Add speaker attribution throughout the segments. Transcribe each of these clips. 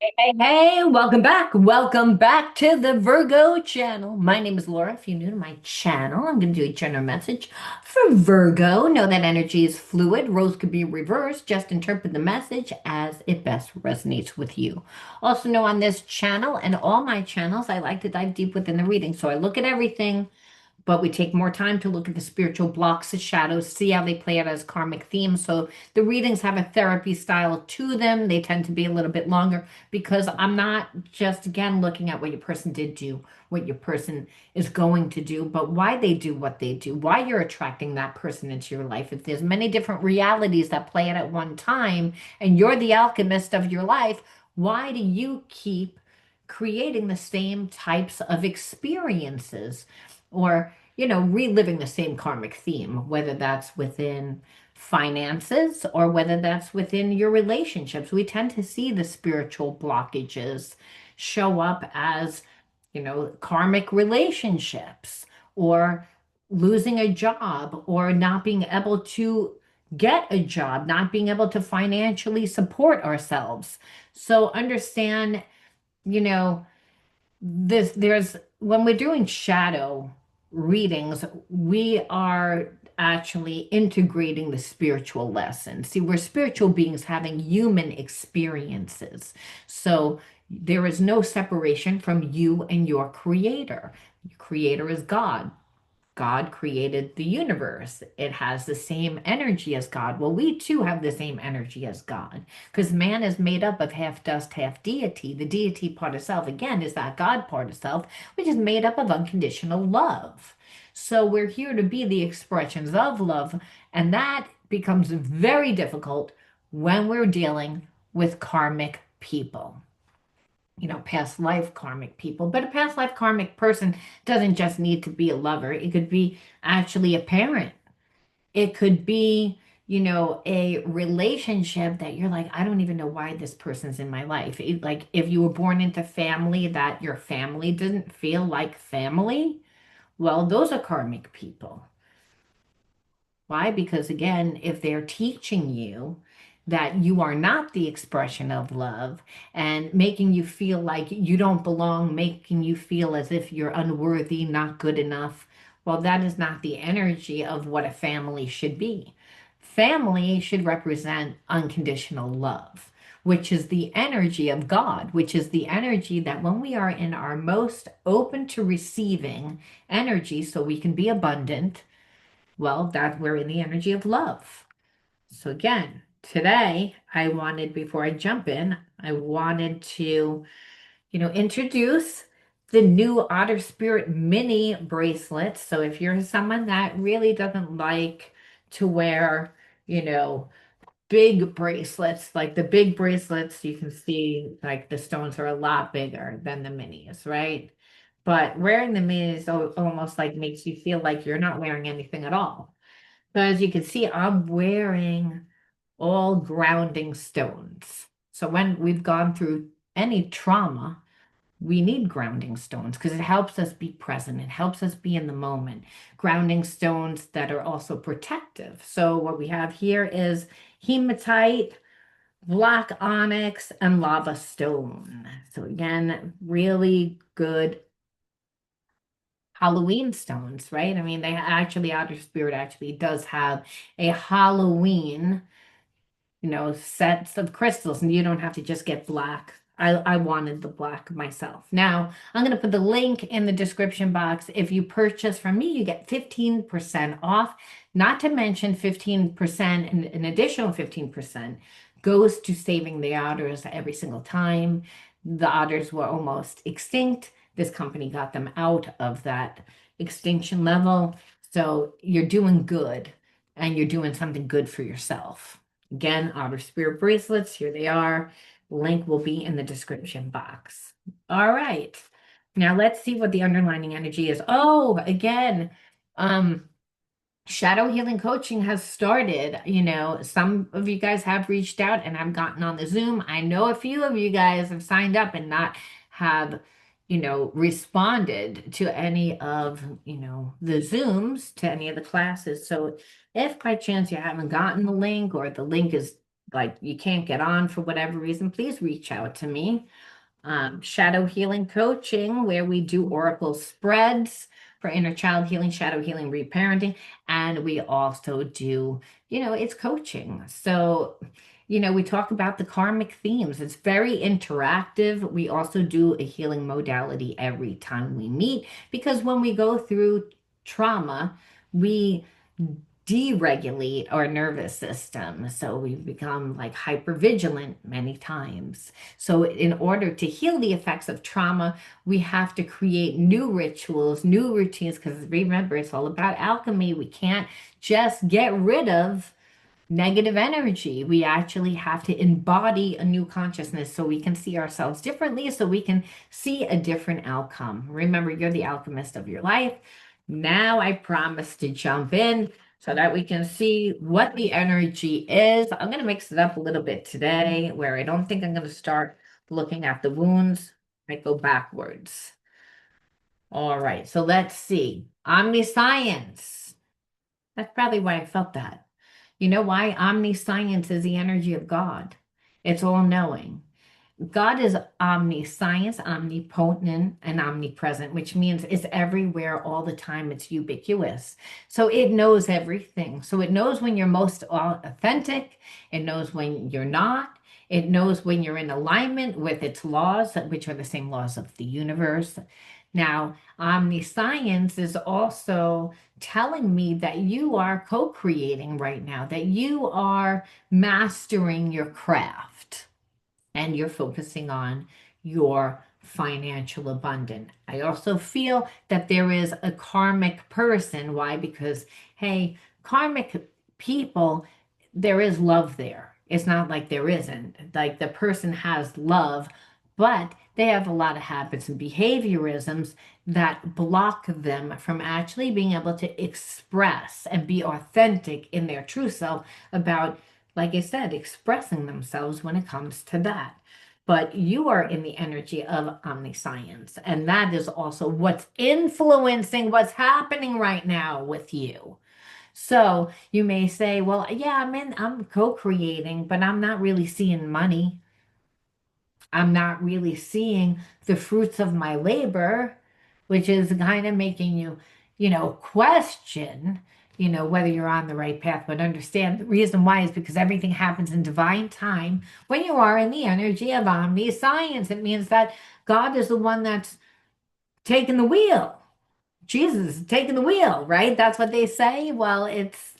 Speaker 1: Hey, welcome back. Welcome back to the Virgo channel. My name is Laura. If you're new to my channel, I'm going to do a general message for Virgo. Know that energy is fluid. Roles could be reversed. Just interpret the message as it best resonates with you. Also know on this channel and all my channels, I like to dive deep within the reading. So I look at everything, but we take more time to look at the spiritual blocks, the shadows, see how they play out as karmic themes. So the readings have a therapy style to them. They tend to be a little bit longer because I'm not just, again, looking at what your person did do, what your person is going to do, but why they do what they do, why you're attracting that person into your life. If there's many different realities that play out at one time and you're the alchemist of your life, why do you keep creating the same types of experiences? Or reliving the same karmic theme, whether that's within finances or whether that's within your relationships. We tend to see the spiritual blockages show up as, karmic relationships or losing a job or not being able to get a job, not being able to financially support ourselves. So understand, you know, there's when we're doing shadow readings, we are actually integrating the spiritual lessons. See, we're spiritual beings having human experiences. So there is no separation from you and your creator. Your creator is God. God created the universe. It has the same energy as God. Well, we too have the same energy as God because man is made up of half dust, half deity. The deity part of self, again, is that God part of self, which is made up of unconditional love. So we're here to be the expressions of love, and that becomes very difficult when we're dealing with karmic people, past life karmic people. But a past life karmic person doesn't just need to be a lover. It could be actually a parent. It could be, a relationship that you're like, I don't even know why this person's in my life. Like if you were born into family that your family didn't feel like family, well, those are karmic people. Why? Because again, if they're teaching you that you are not the expression of love and making you feel like you don't belong, making you feel as if you're unworthy, not good enough, well, that is not the energy of what a family should be. Family should represent unconditional love, which is the energy of God, which is the energy that when we are in our most open to receiving energy, so we can be abundant, well, that we're in the energy of love. So again, today I wanted, before I jump in, I wanted to, introduce the new Otter Spirit mini bracelets. So if you're someone that really doesn't like to wear, you know, big bracelets, like the big bracelets, you can see like the stones are a lot bigger than the minis, right? But wearing the minis almost like makes you feel like you're not wearing anything at all. So as you can see, I'm wearing all grounding stones. So when we've gone through any trauma, we need grounding stones because it helps us be present. It helps us be in the moment. Grounding stones that are also protective. So what we have here is hematite, black onyx, and lava stone. So again, really good Halloween stones, right? I mean, they actually, Outer Spirit actually does have a Halloween, sets of crystals, and you don't have to just get black. I wanted the black myself. Now, I'm going to put the link in the description box. If you purchase from me, you get 15% off, not to mention 15%, and an additional 15% goes to saving the otters every single time. The otters were almost extinct. This company got them out of that extinction level. So you're doing good and you're doing something good for yourself. Again, Outer Spirit bracelets, here they are. Link will be in the description box. All right. Now let's see what the underlining energy is. Oh, again, um, shadow healing coaching has started. Some of you guys have reached out and have gotten on the Zoom. I know a few of you guys have signed up and not have, responded to any of, the Zooms, to any of the classes. So if by chance you haven't gotten the link or the link is like you can't get on for whatever reason, please reach out to me. Shadow healing coaching, where we do oracle spreads for inner child healing, shadow healing, reparenting, and we also do, it's coaching. So, we talk about the karmic themes. It's very interactive. We also do a healing modality every time we meet because when we go through trauma, we deregulate our nervous system. So we become like hypervigilant many times. So, in order to heal the effects of trauma, we have to create new rituals, new routines, because remember, it's all about alchemy. We can't just get rid of negative energy. We actually have to embody a new consciousness so we can see ourselves differently, so we can see a different outcome. Remember, you're the alchemist of your life. Now I promise to jump in so that we can see what the energy is. I'm going to mix it up a little bit today, where I don't think I'm going to start looking at the wounds. I go backwards. All right, so let's see. Omniscience. That's probably why I felt that. You know why? Omniscience is the energy of God. It's all knowing. God is omniscience, omnipotent, and omnipresent, which means it's everywhere all the time. It's ubiquitous. So it knows everything. So it knows when you're most authentic. It knows when you're not. It knows when you're in alignment with its laws, which are the same laws of the universe. Now, omniscience is also telling me that you are co-creating right now, that you are mastering your craft and you're focusing on your financial abundance. I also feel that there is a karmic person. Why? Because, hey, karmic people, there is love there. It's not like there isn't. Like the person has love, but they have a lot of habits and behaviorisms that block them from actually being able to express and be authentic in their true self about, like I said, expressing themselves when it comes to that. But you are in the energy of omniscience, and that is also what's influencing what's happening right now with you. So you may say, well, yeah, I'm co-creating, but I'm not really seeing money. I'm not really seeing the fruits of my labor, which is kind of making you, question, whether you're on the right path. But understand the reason why is because everything happens in divine time when you are in the energy of omniscience. It means that God is the one that's taking the wheel. Jesus is taking the wheel, right? That's what they say. Well, it's,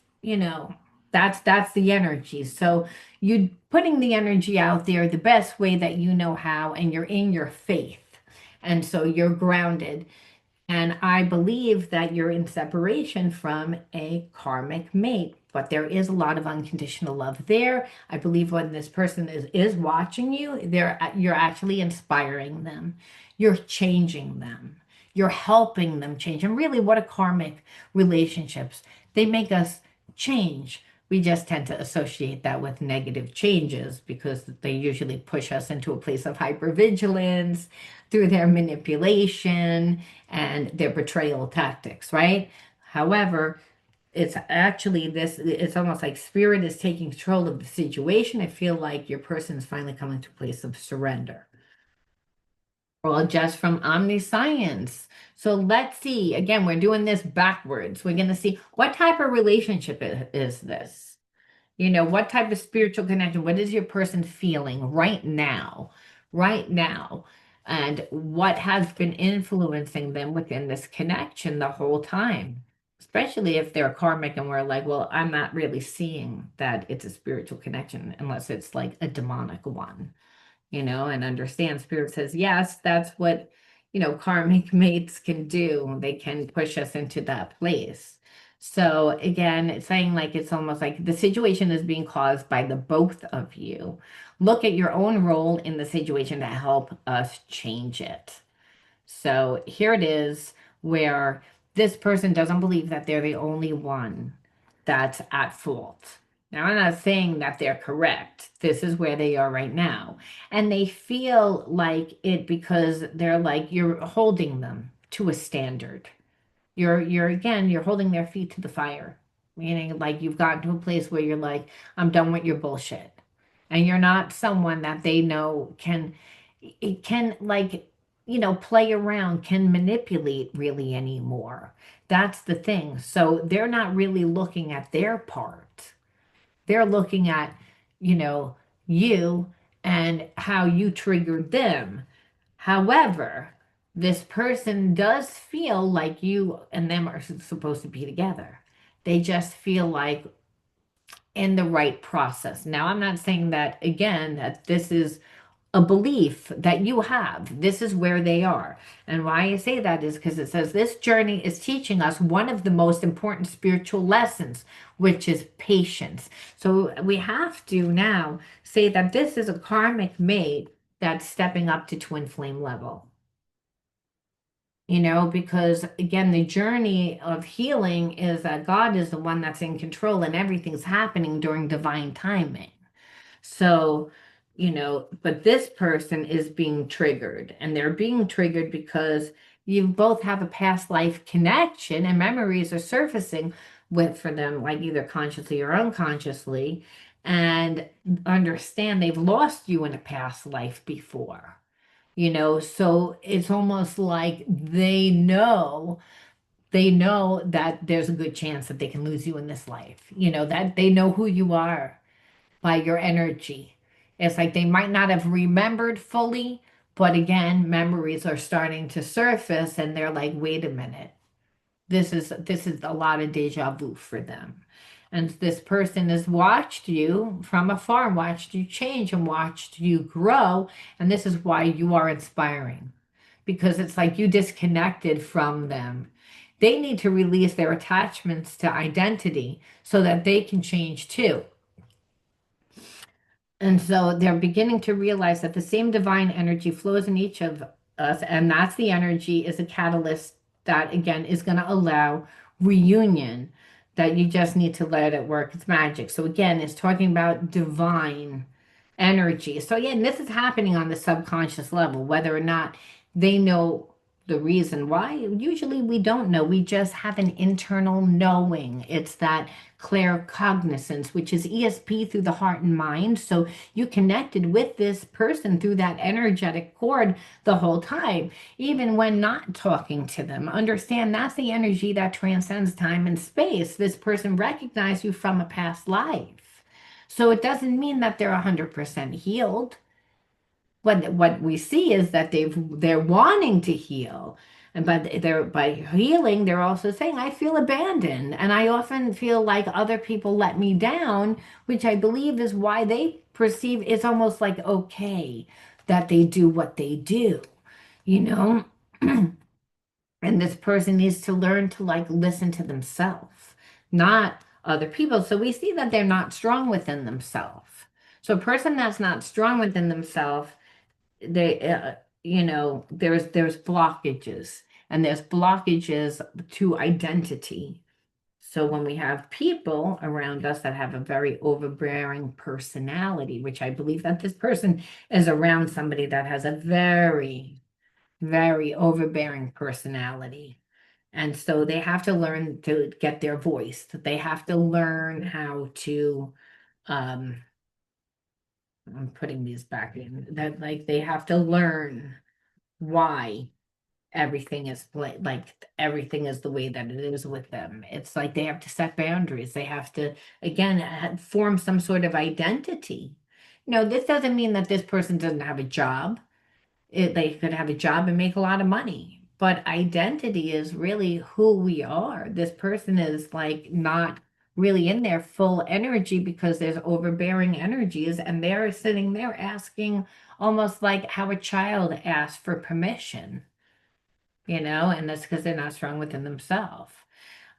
Speaker 1: that's the energy. So you putting the energy out there the best way that you know how, and you're in your faith. And so you're grounded. And I believe that you're in separation from a karmic mate, but there is a lot of unconditional love there. I believe when this person is watching you, you're actually inspiring them. You're changing them. You're helping them change. And really, what a karmic relationships. They make us change. We just tend to associate that with negative changes because they usually push us into a place of hypervigilance through their manipulation and their betrayal tactics, right? However, it's actually it's almost like spirit is taking control of the situation. I feel like your person is finally coming to a place of surrender. Well, just from omniscience. So let's see. Again, we're doing this backwards. We're going to see what type of relationship is this? What type of spiritual connection? What is your person feeling right now? Right now. And what has been influencing them within this connection the whole time? Especially if they're karmic and we're like, well, I'm not really seeing that it's a spiritual connection unless it's like a demonic one, and understand spirit says, yes, that's what, karmic mates can do. They can push us into that place. So again, it's saying like it's almost like the situation is being caused by the both of you. Look at your own role in the situation to help us change it. So here it is where this person doesn't believe that they're the only one that's at fault. Now, I'm not saying that they're correct. This is where they are right now. And they feel like it because they're like, you're holding them to a standard. You're holding their feet to the fire, meaning like you've gotten to a place where you're like, I'm done with your bullshit. and you're not someone that they know it can like, play around, can manipulate really anymore. That's the thing. So they're not really looking at their part. They're looking at, you know, you and how you triggered them. However, this person does feel like you and them are supposed to be together. They just feel like in the right process. Now, I'm not saying that again, that this is a belief that you have. This is where they are. And why I say that is because it says this journey is teaching us one of the most important spiritual lessons, which is patience. So we have to now say that this is a karmic mate that's stepping up to twin flame level. Because again, the journey of healing is that God is the one that's in control and everything's happening during divine timing. So, but this person is being triggered, and they're being triggered because you both have a past life connection and memories are surfacing for them, like either consciously or unconsciously, and understand they've lost you in a past life before. So it's almost like they know that there's a good chance that they can lose you in this life, that they know who you are by your energy. It's like they might not have remembered fully, but again, memories are starting to surface and they're like, wait a minute. This is a lot of deja vu for them. And this person has watched you from afar, watched you change and watched you grow. And this is why you are inspiring. Because it's like you disconnected from them. They need to release their attachments to identity so that they can change too. And so they're beginning to realize that the same divine energy flows in each of us, and that's the energy is a catalyst that, again, is going to allow reunion, that you just need to let it work. It's magic. So, again, it's talking about divine energy. So, again, this is happening on the subconscious level, whether or not they know the reason why. Usually we don't know. We just have an internal knowing. It's that claircognizance, which is ESP through the heart and mind. So you connected with this person through that energetic cord the whole time, even when not talking to them. Understand that's the energy that transcends time and space. This person recognized you from a past life. So it doesn't mean that they're 100% healed. What we see is that they're wanting to heal, and but they're by healing they're also saying I feel abandoned and I often feel like other people let me down, which I believe is why they perceive it's almost like okay that they do what they do, you know. And this person needs to learn to like listen to themselves, not other people. So we see that they're not strong within themselves. So a person that's not strong within themselves, they there's blockages, and there's blockages to identity. So when we have people around us that have a very overbearing personality, which I believe that this person is around somebody that has a very very overbearing personality, and so they have to learn to get their voice, they have to learn how to um I'm putting these back in, that like they have to learn why everything is like everything is the way that it is with them. It's like they have to set boundaries. They have to again form some sort of identity. This doesn't mean that this person doesn't have a job. They could have a job and make a lot of money, but identity is really who we are. This person is like not really in their full energy because there's overbearing energies, and they're sitting there asking almost like how a child asks for permission, and that's because they're not strong within themselves.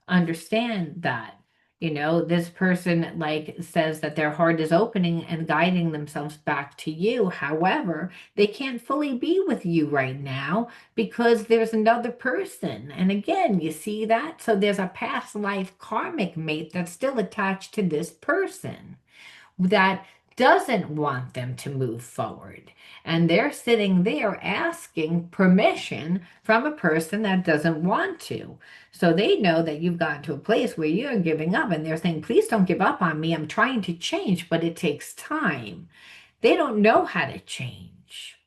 Speaker 1: Understand that, this person like says that their heart is opening and guiding themselves back to you. However, they can't fully be with you right now because there's another person. And again, you see that? So there's a past life karmic mate that's still attached to this person that doesn't want them to move forward. And they're sitting there asking permission from a person that doesn't want to. So they know that you've gotten to a place where you're giving up and they're saying, please don't give up on me. I'm trying to change, but it takes time. They don't know how to change.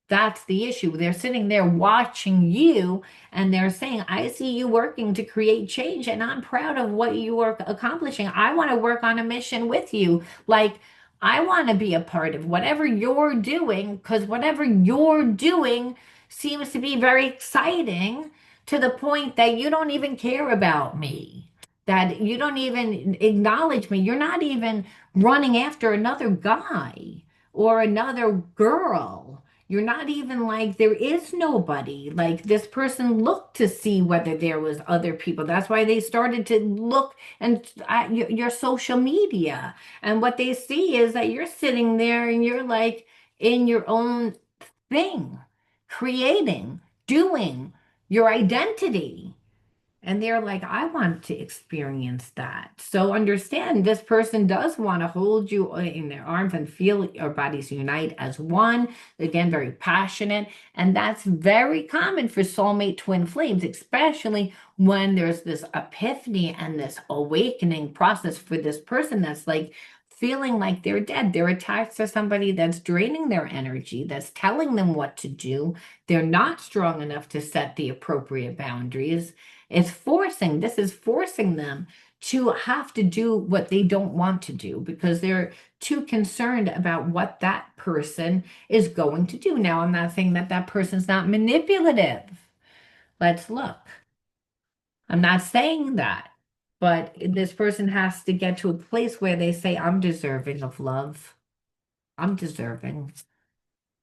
Speaker 1: That's the issue. They're sitting there watching you and they're saying, I see you working to create change and I'm proud of what you are accomplishing. I want to work on a mission with you. Like, I want to be a part of whatever you're doing because whatever you're doing seems to be very exciting to the point that you don't even care about me, that you don't even acknowledge me. You're not even running after another guy or another girl. You're not even like, there is nobody. Like, this person looked to see whether there was other people. That's why they started to look and at your social media. And what they see is that you're sitting there and you're like in your own thing, creating, doing your identity. And they're like, I want to experience that. So understand this person does want to hold you in their arms and feel your bodies unite as one. Again, very passionate. And that's very common for soulmate twin flames, especially when there's this epiphany and this awakening process for this person that's like feeling like they're dead. They're attached to somebody that's draining their energy, that's telling them what to do. They're not strong enough to set the appropriate boundaries. This is forcing them to have to do what they don't want to do because they're too concerned about what that person is going to do. Now, I'm not saying that that person's not manipulative. Let's look. I'm not saying that. But this person has to get to a place where they say, I'm deserving of love. I'm deserving.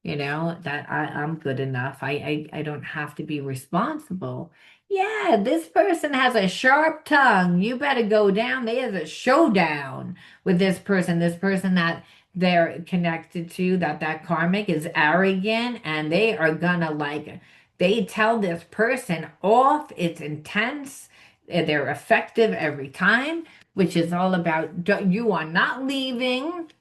Speaker 1: That I'm good enough. I don't have to be responsible. Yeah, this person has a sharp tongue. You better go down. There's a showdown with this person that they're connected to, that karmic is arrogant, and they are gonna like, they tell this person off. It's intense. They're effective every time, which is all about you are not leaving.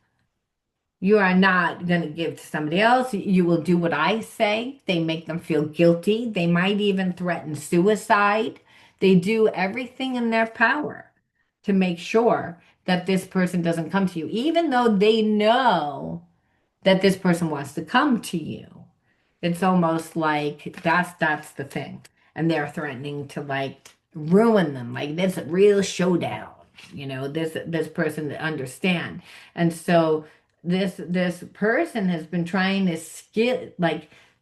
Speaker 1: You are not going to give to somebody else. You will do what I say. They make them feel guilty. They might even threaten suicide. They do everything in their power to make sure that this person doesn't come to you, even though they know that this person wants to come to you. It's almost like that's the thing. And they're threatening to like ruin them. Like this real showdown. This person to understand. And so this person has been trying to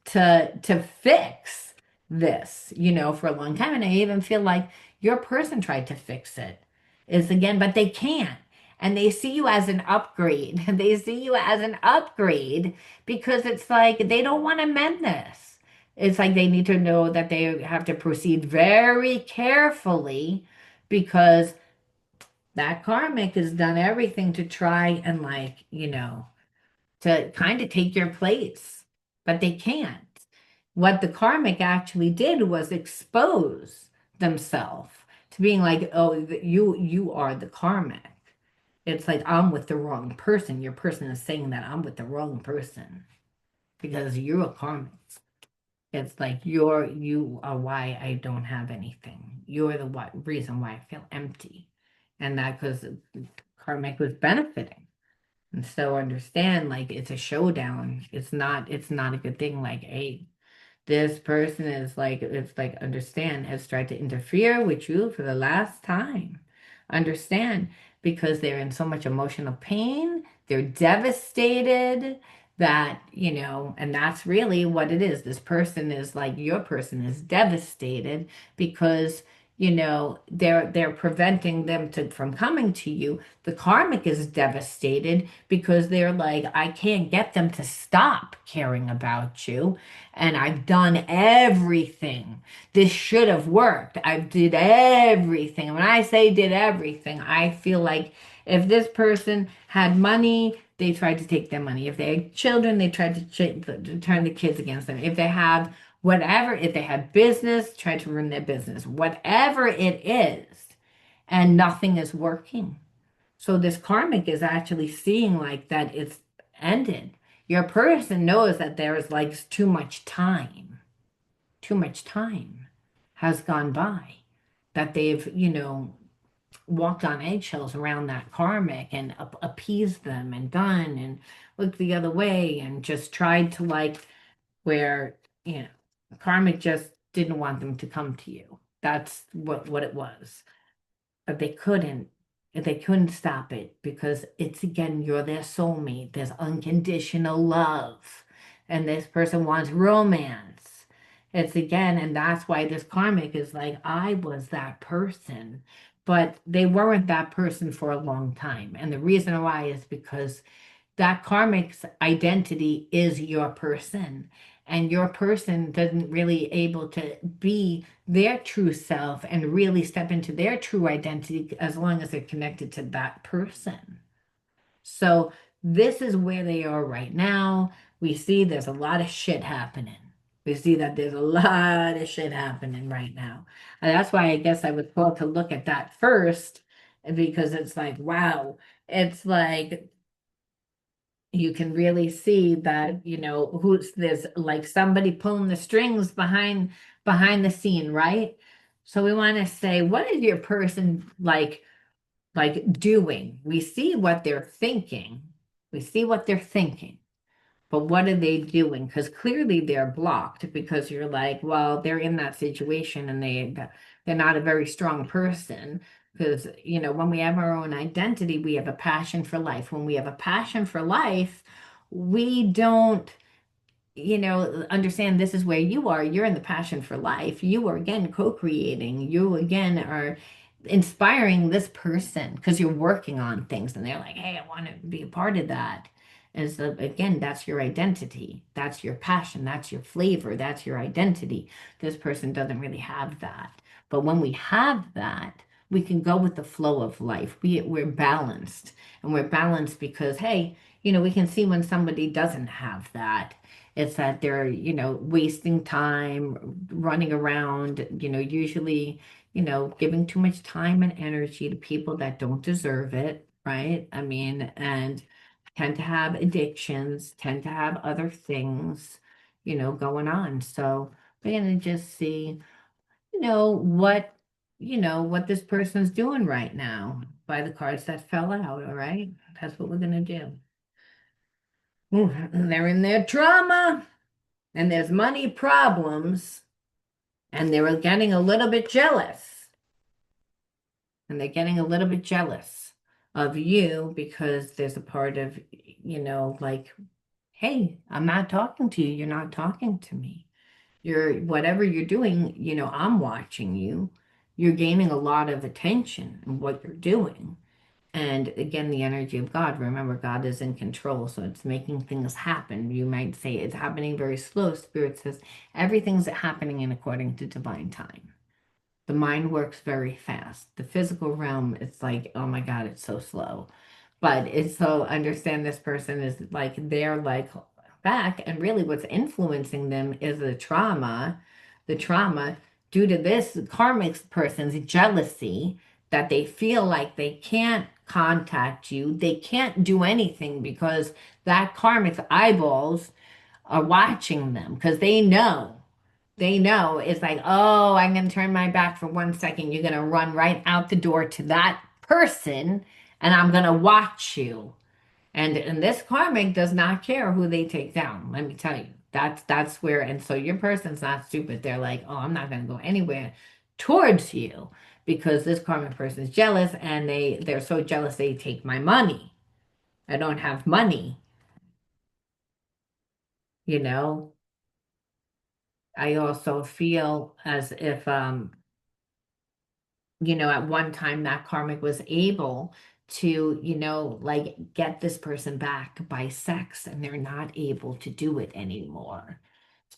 Speaker 1: to fix this, for a long time. And I even feel like your person tried to fix it. Is again, but they can't. And they see you as an upgrade. They see you as an upgrade because it's like they don't want to mend this. It's like they need to know that they have to proceed very carefully because that karmic has done everything to try and to kind of take your place, but they can't. What the karmic actually did was expose themselves to being like, oh, you are the karmic. It's like I'm with the wrong person. Your person is saying that I'm with the wrong person because you're a karmic. It's like you are why I don't have anything. You're the reason why I feel empty. And that because karmic was benefiting. And so understand like it's a showdown. It's not a good thing. Like, hey, this person is like, it's like, understand, has tried to interfere with you for the last time. Understand, because they're in so much emotional pain, they're devastated that, and that's really what it is. This person is like, your person is devastated because, they're preventing them from coming to you. The karmic is devastated because they're like, I can't get them to stop caring about you. And I've done everything. This should have worked. I did everything. When I say did everything, I feel like if this person had money, they tried to take their money. If they had children, they tried to turn the kids against them. If they have whatever, if they had business, tried to ruin their business. Whatever it is, and nothing is working. So this karmic is actually seeing like that it's ended. Your person knows that there is like too much time has gone by, that they've, walked on eggshells around that karmic and appeased them and done and looked the other way and just tried to like where, karmic just didn't want them to come to you. That's what it was. But they couldn't stop it because it's again, you're their soulmate. There's unconditional love. And this person wants romance. It's again, and that's why this karmic is like, I was that person, but they weren't that person for a long time. And the reason why is because that karmic's identity is your person, and your person doesn't really able to be their true self and really step into their true identity as long as they're connected to that person. So this is where they are right now. We see there's a lot of shit happening. We see that there's a lot of shit happening right now. And that's why I guess I was called to look at that first, because it's like, wow, it's like you can really see that, who's there's like somebody pulling the strings behind the scene, right? So we want to say, what is your person like doing? We see what they're thinking. We see what they're thinking. But what are they doing? Because clearly they're blocked because you're like, well, they're in that situation and they're not a very strong person. Because, when we have our own identity, we have a passion for life. When we have a passion for life, we don't understand this is where you are. You're in the passion for life. You are again co-creating. You again are inspiring this person because you're working on things and they're like, hey, I want to be a part of that. And so again, that's your identity. That's your passion. That's your flavor. That's your identity. This person doesn't really have that. But when we have that, we can go with the flow of life. We're balanced. And we're balanced because, hey, we can see when somebody doesn't have that. It's that they're, wasting time running around, usually, giving too much time and energy to people that don't deserve it, right? I mean, and tend to have addictions, tend to have other things, going on. So we're going to just see, what this person's doing right now by the cards that fell out, all right? That's what we're going to do. Ooh, they're in their trauma and there's money problems and they were getting a little bit jealous and they're getting a little bit jealous of you because there's a part of, like, hey, I'm not talking to you. You're not talking to me. Whatever you're doing, I'm watching you. You're gaining a lot of attention in what you're doing. And again, the energy of God. Remember, God is in control, so it's making things happen. You might say it's happening very slow. Spirit says everything's happening in according to divine time. The mind works very fast. The physical realm, it's like, oh my God, it's so slow. But it's so understand this person is like they're like back, and really what's influencing them is the trauma due to this karmic person's jealousy that they feel like they can't contact you, they can't do anything because that karmic eyeballs are watching them because they know it's like, oh, I'm going to turn my back for 1 second. You're going to run right out the door to that person, and I'm going to watch you. And this karmic does not care who they take down. Let me tell you, that's where. And so your person's not stupid. They're like, oh, I'm not going to go anywhere towards you because this karmic person is jealous, and they're so jealous they take my money. I don't have money, you know. I also feel as if at one time that karmic was able to, like get this person back by sex and they're not able to do it anymore.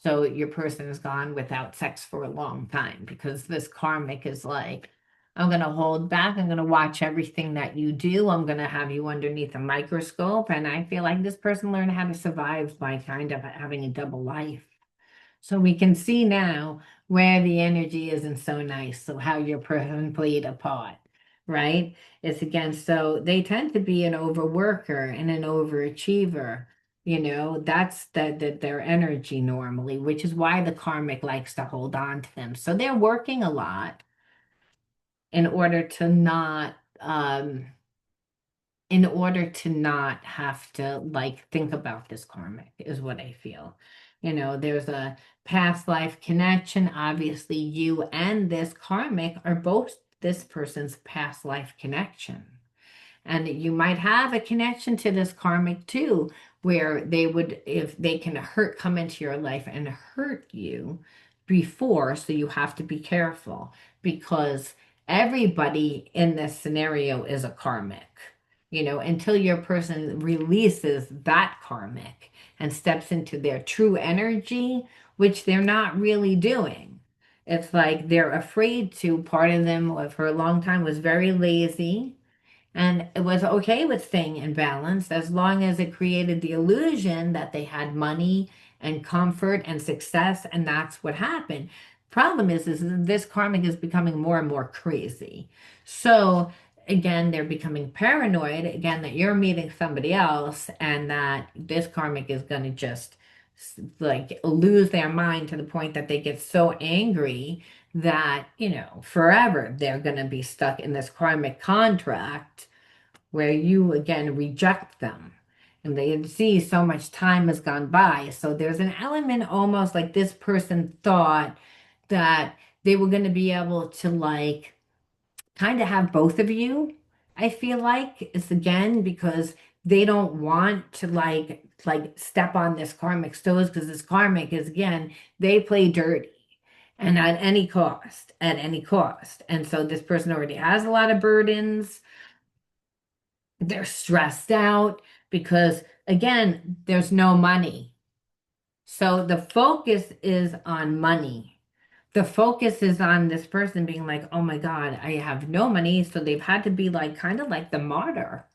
Speaker 1: So your person is gone without sex for a long time because this karmic is like, I'm going to hold back. I'm going to watch everything that you do. I'm going to have you underneath a microscope. And I feel like this person learned how to survive by kind of having a double life. So we can see now where the energy isn't so nice. So how your person played a part. right? It's again, so they tend to be an overworker and an overachiever. That's their energy normally, which is why the karmic likes to hold on to them. So they're working a lot in order to not in order to not have to like think about this karmic is what I feel. There's a past life connection. Obviously, you and this karmic are both this person's past life connection. And you might have a connection to this karmic too, where they would, if they can come into your life and hurt you before, so you have to be careful because everybody in this scenario is a karmic, until your person releases that karmic and steps into their true energy, which they're not really doing. It's like they're afraid to. Part of them, for a long time, was very lazy and it was okay with staying in balance as long as it created the illusion that they had money and comfort and success, and that's what happened. Problem is this karmic is becoming more and more crazy. So again, they're becoming paranoid again that you're meeting somebody else and that this karmic is going to just like lose their mind to the point that they get so angry that, forever they're going to be stuck in this karmic contract where you again reject them. And they see so much time has gone by. So there's an element almost like this person thought that they were going to be able to like kind of have both of you. I feel like it's again because they don't want to like step on this karmic toes because this karmic is again, they play dirty and at any cost. And so this person already has a lot of burdens. They're stressed out because, again, there's no money. So the focus is on money. The focus is on this person being like, oh my God, I have no money. So they've had to be like, kind of like the martyr.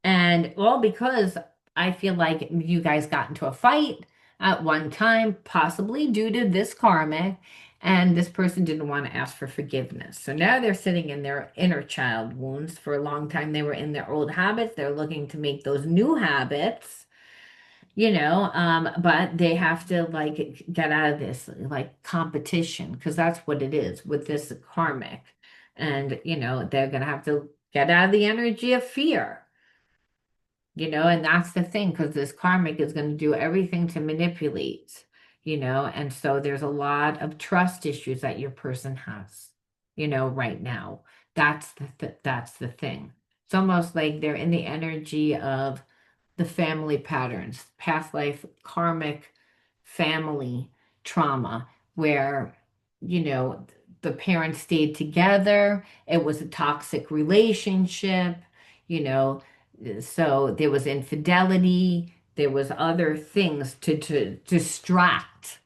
Speaker 1: And all because I feel like you guys got into a fight at one time, possibly due to this karmic, and this person didn't want to ask for forgiveness. So now they're sitting in their inner child wounds. For a long time, they were in their old habits. They're looking to make those new habits, but they have to like get out of this like competition because that's what it is with this karmic. And, they're going to have to get out of the energy of fear. And that's the thing, because this karmic is going to do everything to manipulate, and so there's a lot of trust issues that your person has, right now. That's the thing. It's almost like they're in the energy of the family patterns, past life karmic family trauma, where, you know, the parents stayed together, it was a toxic relationship, you know, so there was infidelity, there was other things to distract,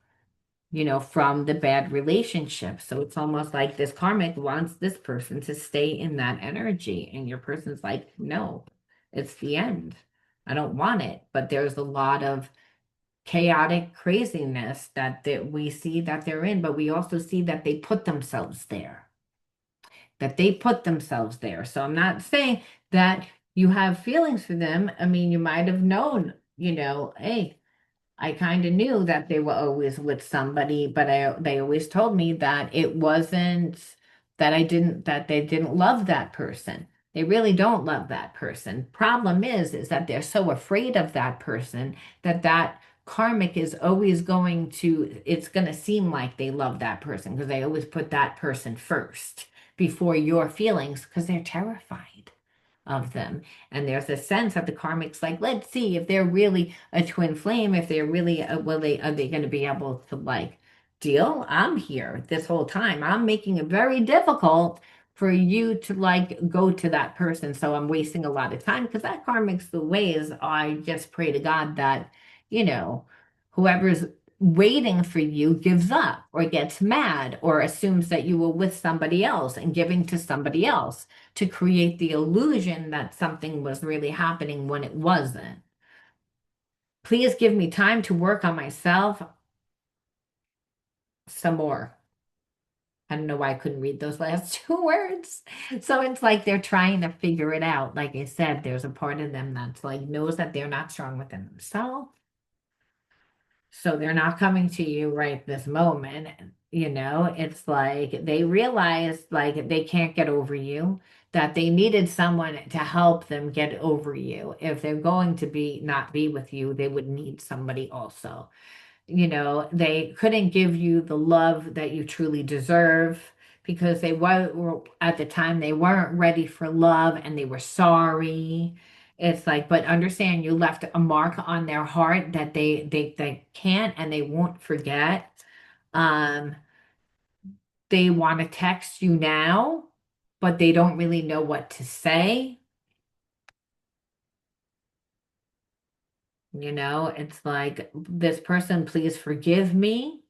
Speaker 1: from the bad relationship. So it's almost like this karmic wants this person to stay in that energy. And your person's like, no, it's the end. I don't want it. But there's a lot of chaotic craziness that we see that they're in, but we also see that they put themselves there. That they put themselves there. So I'm not saying that you have feelings for them. I mean, you might have known, hey, I kind of knew that they were always with somebody, but they always told me that it wasn't that they didn't love that person. They really don't love that person. Problem is that they're so afraid of that person that karmic is always it's going to seem like they love that person because they always put that person first before your feelings because they're terrified of them. And there's a sense that the karmic's like, let's see if they're really a twin flame, if they're really, are they going to be able to like deal? I'm here this whole time. I'm making it very difficult for you to like go to that person. So I'm wasting a lot of time because that karmic's the way is I just pray to God that, you know, whoever's waiting for you gives up or gets mad or assumes that you were with somebody else and giving to somebody else to create the illusion that something was really happening when it wasn't. Please give me time to work on myself some more. I don't know why I couldn't read those last two words. So it's like they're trying to figure it out. Like I said, there's a part of them that's like knows that they're not strong within themselves. So they're not coming to you right this moment. It's like they realize like they can't get over you, that they needed someone to help them get over you. If they're going to be not be with you, they would need somebody also. They couldn't give you the love that you truly deserve because were at the time they weren't ready for love and they were sorry. It's like, but understand you left a mark on their heart that they can't and they won't forget. Um, they want to text you now, but they don't really know what to say. It's like, this person, please forgive me.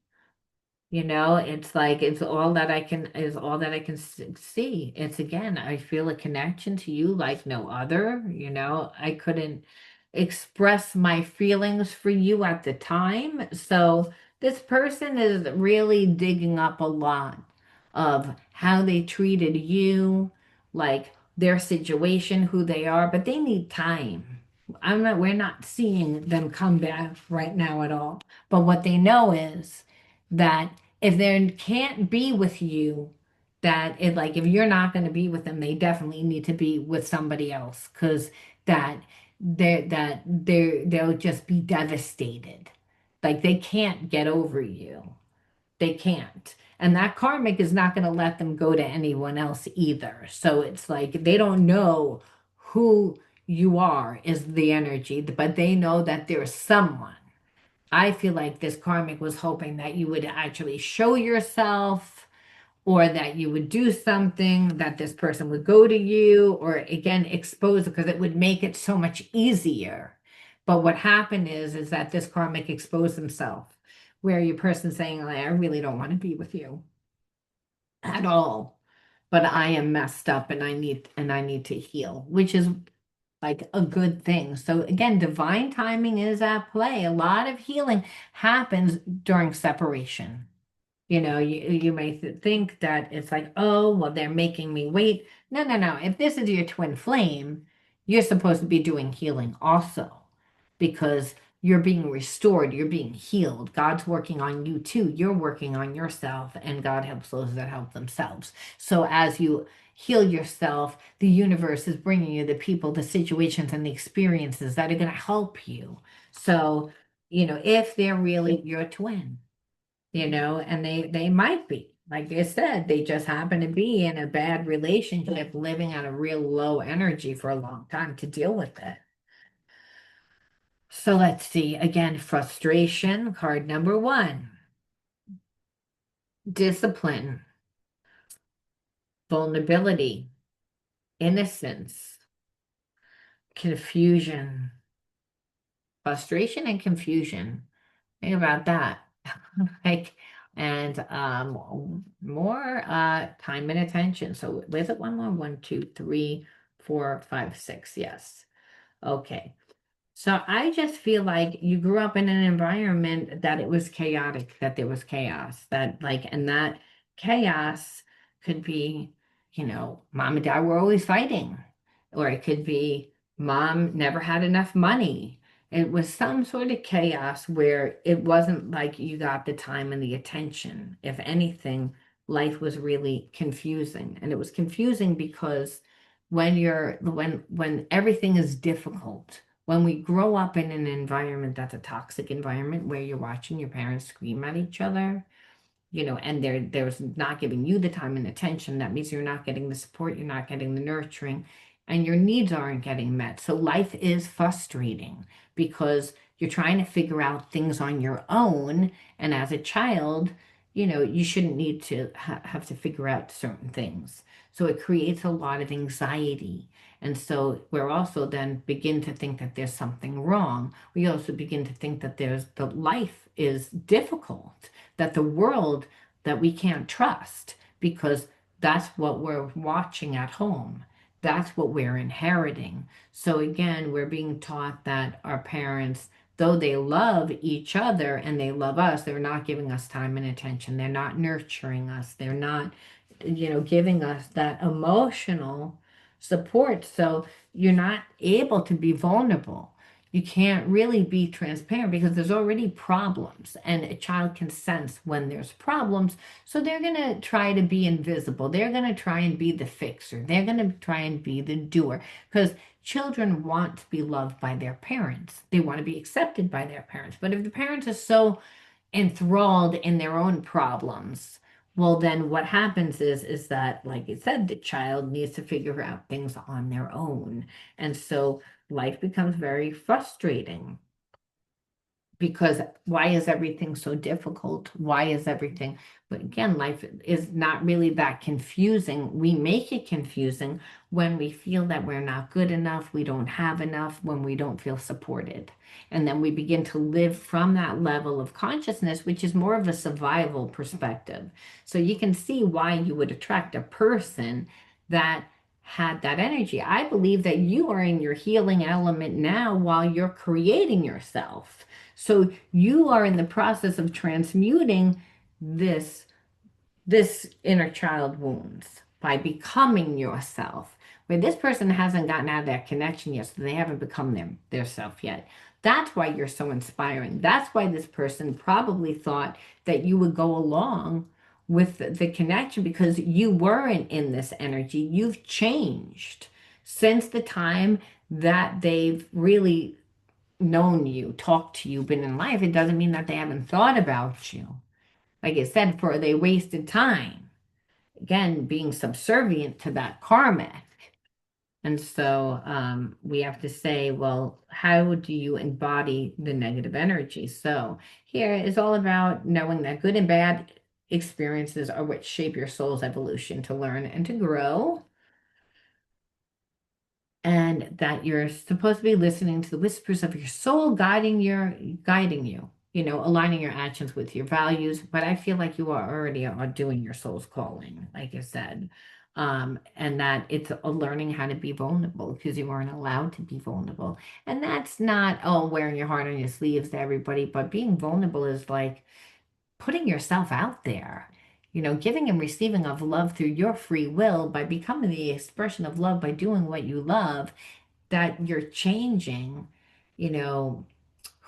Speaker 1: It's like all that I can see. It's again, I feel a connection to you like no other. I couldn't express my feelings for you at the time. So this person is really digging up a lot of how they treated you, like their situation, who they are, but they need time. We're not seeing them come back right now at all. But what they know is that if they can't be with you, that it like if you're not going to be with them, they definitely need to be with somebody else because that they'll just be devastated. Like they can't get over you. They can't. And that karmic is not going to let them go to anyone else either. So it's like they don't know who you are is the energy, but they know that there's someone. I feel like this karmic was hoping that you would actually show yourself or that you would do something, that this person would go to you, or again, expose it because it would make it so much easier. But what happened is that this karmic exposed himself, where your person saying, like, I really don't want to be with you at all, but I am messed up and I need to heal, which is like a good thing. So again, divine timing is at play. A lot of healing happens during separation. You may think that it's like, oh, well, they're making me wait. No, no, no. If this is your twin flame, you're supposed to be doing healing also because you're being restored, you're being healed. God's working on you too. You're working on yourself, and God helps those that help themselves. So as you heal yourself, the universe is bringing you the people, the situations, and the experiences that are going to help you. So, if they're really your twin, and they might be. Like I said, they just happen to be in a bad relationship, living at a real low energy for a long time to deal with it. So let's see. Again, frustration, card number one, discipline, vulnerability, innocence, confusion, frustration and confusion. Think about that. Like, and more time and attention. So was it one more? One, two, three, four, five, six. Yes. Okay. So I just feel like you grew up in an environment that it was chaotic, that there was chaos, that like, and that chaos could be, mom and dad were always fighting, or it could be mom never had enough money. It was some sort of chaos where it wasn't like you got the time and the attention. If anything, life was really confusing. And it was confusing because when everything is difficult, when we grow up in an environment that's a toxic environment where you're watching your parents scream at each other, and there's not giving you the time and attention, that means you're not getting the support, you're not getting the nurturing, and your needs aren't getting met. So life is frustrating because you're trying to figure out things on your own. And as a child, you shouldn't need to have to figure out certain things. So it creates a lot of anxiety. And so we're also then begin to think that there's something wrong. We also begin to think that the life is difficult, that the world, that we can't trust because that's what we're watching at home. That's what we're inheriting. So again, we're being taught that our parents though they love each other and they love us, they're not giving us time and attention. They're not nurturing us. They're not, giving us that emotional support. So you're not able to be vulnerable. You can't really be transparent because there's already problems, and a child can sense when there's problems. So they're going to try to be invisible. They're going to try and be the fixer. They're going to try and be the doer because children want to be loved by their parents. They want to be accepted by their parents. But if the parents are so enthralled in their own problems, well, then what happens is that, like I said, the child needs to figure out things on their own. And so life becomes very frustrating because why is everything so difficult? Why is everything? But again, life is not really that confusing. We make it confusing when we feel that we're not good enough, we don't have enough, when we don't feel supported. And then we begin to live from that level of consciousness, which is more of a survival perspective. So you can see why you would attract a person that had that energy. I believe that you are in your healing element now while you're creating yourself. So you are in the process of transmuting this inner child wounds by becoming yourself. Where this person hasn't gotten out of that connection yet, so they haven't become their self yet. That's why you're so inspiring. That's why this person probably thought that you would go along with the connection because you weren't in this energy. You've changed since the time that they've really known you, talked to you, been in life. It doesn't mean that they haven't thought about you. Like I said, for they wasted time. Again, being subservient to that karmic. And so we have to say, well, how do you embody the negative energy? So here is all about knowing that good and bad experiences are what shape your soul's evolution to learn and to grow, and that you're supposed to be listening to the whispers of your soul guiding you, aligning your actions with your values. But I feel like you are doing your soul's calling, like I said. And that it's a learning how to be vulnerable because you weren't allowed to be vulnerable. And that's not, oh, wearing your heart on your sleeves to everybody, but being vulnerable is like putting yourself out there, giving and receiving of love through your free will by becoming the expression of love by doing what you love, that you're changing, you know,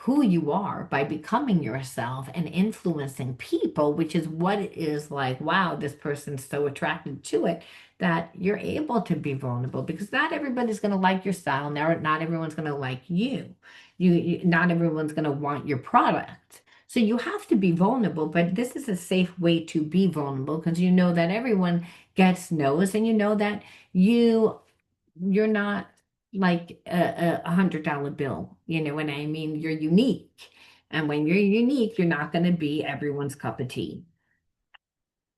Speaker 1: who you are by becoming yourself and influencing people, which is what it is like. Wow, this person's so attracted to it that you're able to be vulnerable because not everybody's going to like your style. Not everyone's going to like you. Not everyone's going to want your product. So you have to be vulnerable, but this is a safe way to be vulnerable because you know that everyone gets no's and you know that you're not like a $100 bill. You know what I mean? You're unique. And when you're unique, you're not going to be everyone's cup of tea.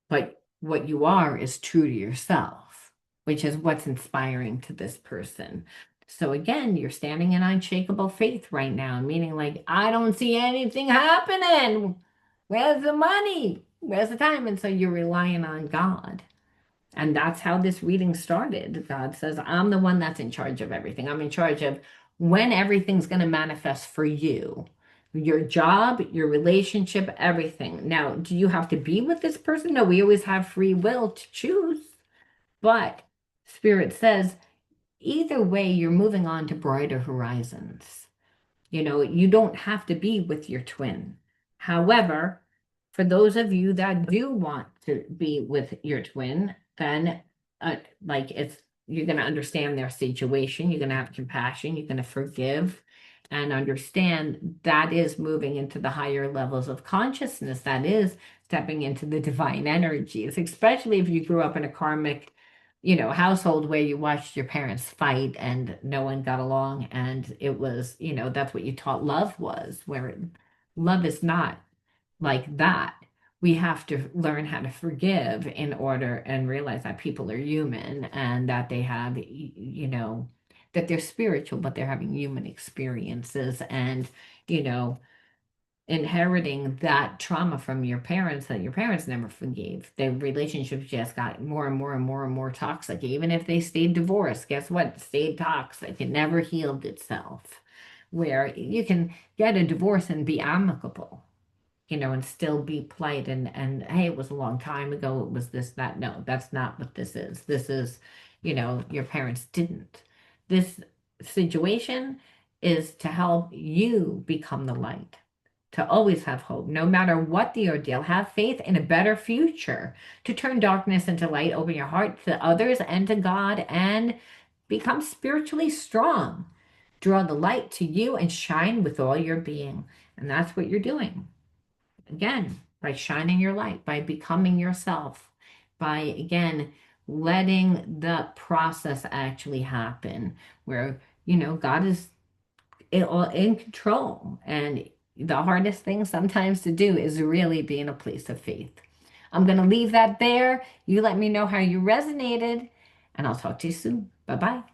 Speaker 1: But what you are is true to yourself, which is what's inspiring to this person. So again, you're standing in unshakable faith right now, meaning like, I don't see anything happening. Where's the money? Where's the time? And so you're relying on God. And that's how this reading started. God says, I'm the one that's in charge of everything. I'm in charge of when everything's going to manifest for you. Your job, your relationship, everything. Now, do you have to be with this person? No, we always have free will to choose. But Spirit says, either way, you're moving on to brighter horizons. You don't have to be with your twin. However, for those of you that do want to be with your twin, then like you're going to understand their situation. You're going to have compassion. You're going to forgive and understand that is moving into the higher levels of consciousness. That is stepping into the divine energies, especially if you grew up in a karmic household where you watched your parents fight and no one got along, and it was, that's what you taught love was, where love is not like that. We have to learn how to forgive in order and realize that people are human and that they have, that they're spiritual, but they're having human experiences and, you know, inheriting that trauma from your parents that your parents never forgave. Their relationships just got more and more and more and more toxic. Even if they stayed divorced, guess what? It stayed toxic. It never healed itself. where you can get a divorce and be amicable, and still be polite and hey, it was a long time ago, it was this, that. No, that's not what this is. This is, your parents didn't. This situation is to help you become the light, to always have hope, no matter what the ordeal. Have faith in a better future, to turn darkness into light, open your heart to others and to God, and become spiritually strong. Draw the light to you and shine with all your being. And that's what you're doing. Again, by shining your light, by becoming yourself, by again letting the process actually happen where, God is in control. And the hardest thing sometimes to do is really be in a place of faith. I'm going to leave that there. You let me know how you resonated, and I'll talk to you soon. Bye bye.